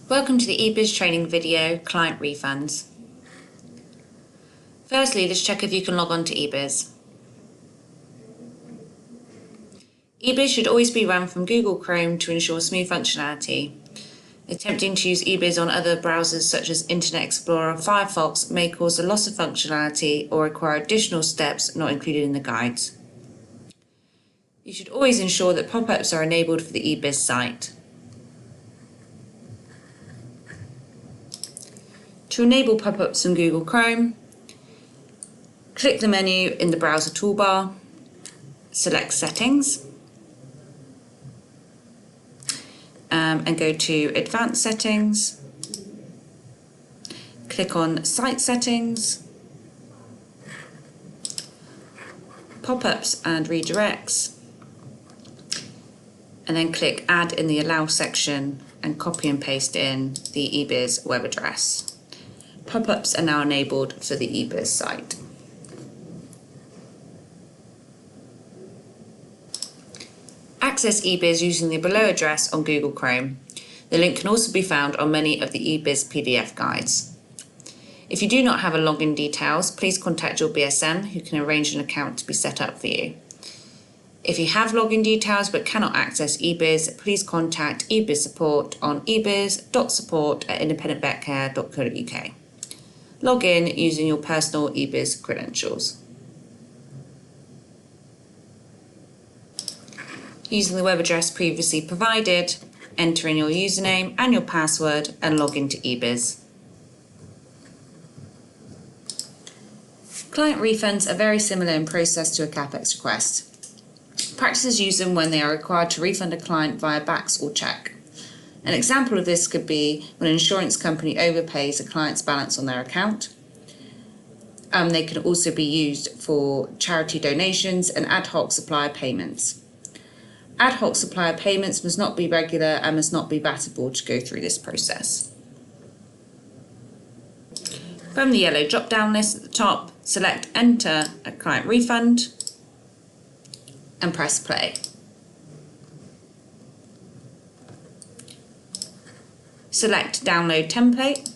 Welcome to the EBIS training video, Client Refunds. Firstly, let's check if you can log on to EBIS. EBIS should always be run from Google Chrome to ensure smooth functionality. Attempting to use EBIS on other browsers such as Internet Explorer or Firefox may cause a loss of functionality or require additional steps not included in the guides. You should always ensure that pop-ups are enabled for the EBIS site. To enable pop-ups from Google Chrome, click the menu in the browser toolbar, select Settings, and go to Advanced Settings, click on Site Settings, Pop-ups and Redirects, and then click Add in the Allow section and copy and paste in the EBIS web address. Pop-ups are now enabled for the EBIS site. Access EBIS using the below address on Google Chrome. The link can also be found on many of the EBIS PDF guides. If you do not have a login details, please contact your BSM who can arrange an account to be set up for you. If you have login details but cannot access EBIS, please contact EBIS support on ebis.support@independentvetcare.co.uk. Log in using your personal EBIS credentials. Using the web address previously provided, enter in your username and your password and log into EBIS. Client refunds are very similar in process to a CapEx request. Practices use them when they are required to refund a client via BACS or cheque. An example of this could be when an insurance company overpays a client's balance on their account. They can also be used for charity donations and ad hoc supplier payments. Ad hoc supplier payments must not be regular and must not be VATable to go through this process. From the yellow drop-down list at the top, select Enter a Client Refund and press Play. Select Download Template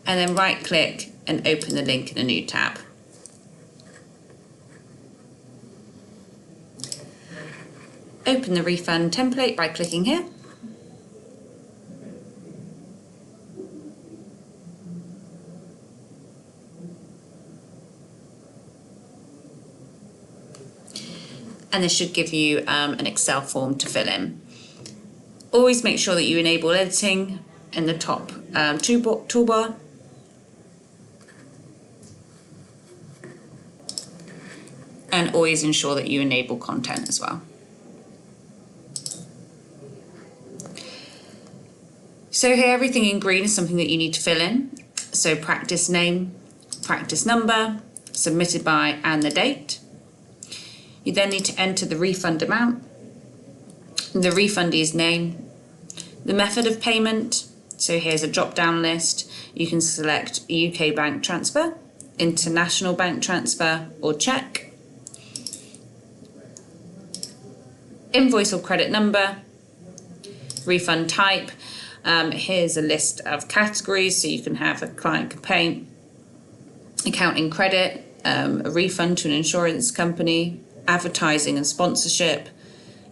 and then right-click and open the link in a new tab. Open the refund template by clicking here. And this should give you an Excel form to fill in. Always make sure that you enable editing in the top toolbar. And always ensure that you enable content as well. So here everything in green is something that you need to fill in. So practice name, practice number, submitted by and the date. You then need to enter the refund amount, the refundee's name, the method of payment. So here's a drop-down list. You can select UK bank transfer, international bank transfer or cheque. Invoice or credit number, refund type. Here's a list of categories, so you can have a client complaint, accounting credit, a refund to an insurance company, advertising and sponsorship,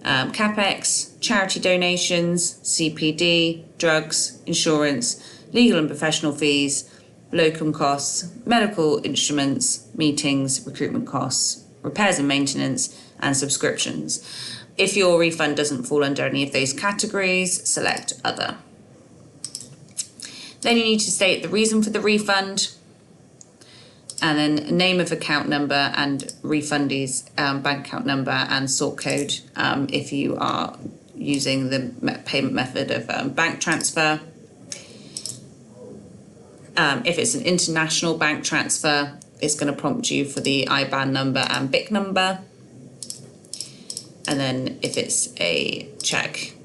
CapEx, charity donations, CPD, drugs, insurance, legal and professional fees, locum costs, medical instruments, meetings, recruitment costs, repairs and maintenance, and subscriptions. If your refund doesn't fall under any of those categories, select Other. Then you need to state the reason for the refund, and then name of account number and refundee's bank account number and sort code if you are using the payment method of bank transfer. If it's an international bank transfer, it's going to prompt you for the IBAN number and BIC number. And then if it's a cheque,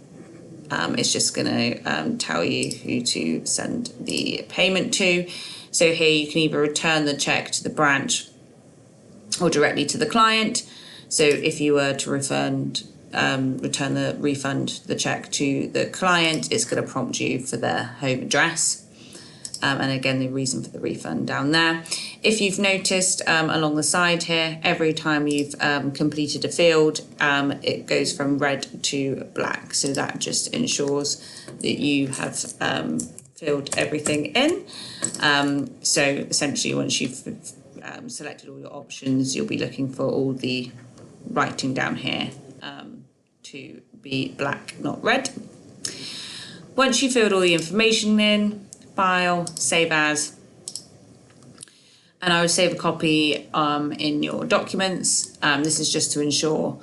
it's just going to tell you who to send the payment to. So here you can either return the cheque to the branch or directly to the client. So if you were to refund return the refund, the check to the client, it's going to prompt you for their home address. And again, the reason for the refund down there. If you've noticed along the side here, every time you've completed a field, it goes from red to black. So that just ensures that you have filled everything in. So essentially, once you've selected all your options, you'll be looking for all the writing down here to be black, not red. Once you've filled all the information in, File, Save As, and I would save a copy in your documents. This is just to ensure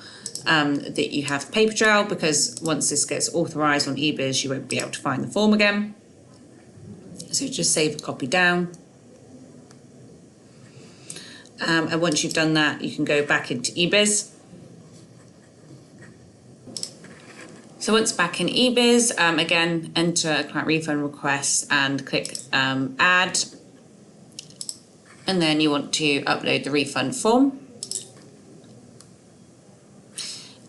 that you have paper trail, because once this gets authorised on EBIS, you won't be able to find the form again. So just save a copy down. And once you've done that, you can go back into EBIS. So once back in EBIS, again, enter client refund request and click add. And then you want to upload the refund form.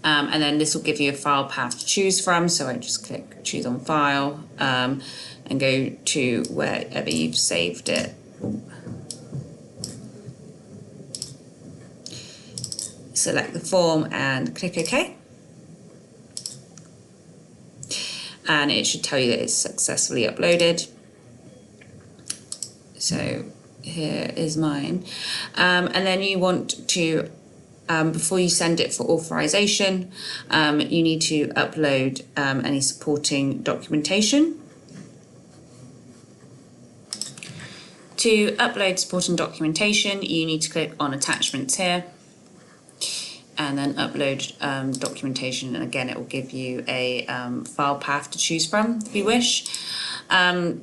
And then this will give you a file path to choose from. So I just click choose on file and go to wherever you've saved it. Select the form and click OK. And it should tell you that it's successfully uploaded. So here is mine. And then you want to, before you send it for authorization, you need to upload any supporting documentation. To upload supporting documentation, you need to click on attachments here, and then upload documentation, and again it will give you a file path to choose from if you wish. In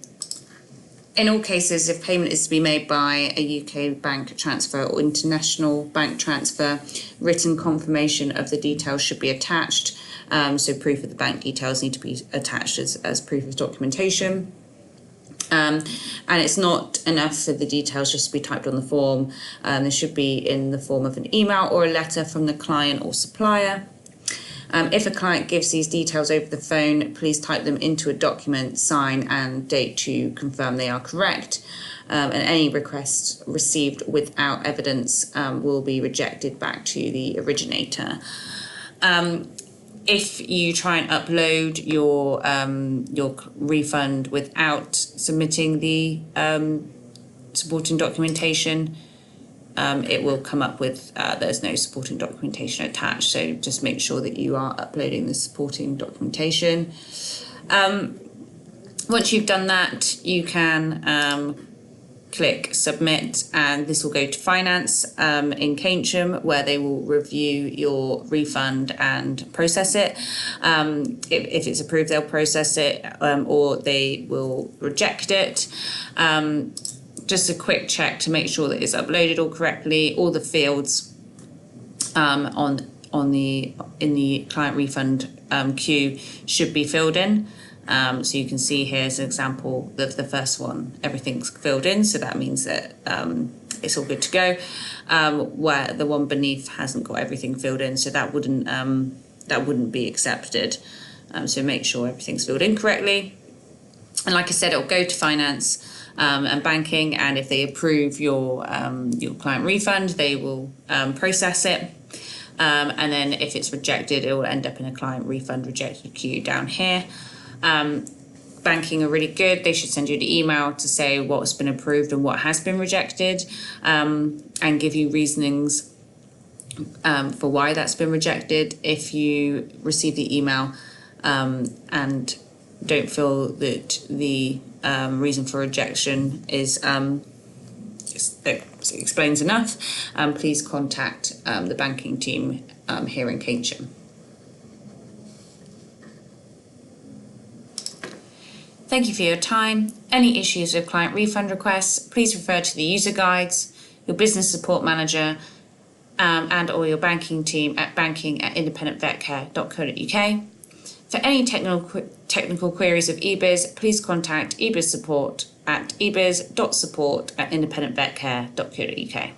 all cases, if payment is to be made by a UK bank transfer or international bank transfer, written confirmation of the details should be attached. So proof of the bank details need to be attached as proof of documentation. And it's not enough for the details just to be typed on the form. They should be in the form of an email or a letter from the client or supplier. If a client gives these details over the phone, please type them into a document, sign and date to confirm they are correct. And any requests received without evidence will be rejected back to the originator. If you try and upload your refund without submitting the supporting documentation, it will come up with there's no supporting documentation attached. So just make sure that you are uploading the supporting documentation. Once you've done that, you can click submit, and this will go to finance in Keynsham, where they will review your refund and process it. If it's approved, they'll process it, or they will reject it. Just a quick check to make sure that it's uploaded all correctly. All the fields in the client refund queue should be filled in. So you can see here's an example of the first one. Everything's filled in, so that means that it's all good to go. Where the one beneath hasn't got everything filled in, so that wouldn't be accepted. So make sure everything's filled in correctly. And like I said, it'll go to finance and banking, and if they approve your client refund, they will process it. And then if it's rejected, it will end up in a client refund rejected queue down here. Banking are really good. They should send you an email to say what's been approved and what has been rejected, and give you reasonings for why that's been rejected. If you receive the email and don't feel that the reason for rejection is explains enough, please contact the banking team here in Keynsham. Thank you for your time. Any issues with client refund requests, please refer to the user guides, your business support manager, and or your banking team at banking@independentvetcare.co.uk. For any technical queries of EBIS, please contact EBIS support at ebis.support@independentvetcare.co.uk.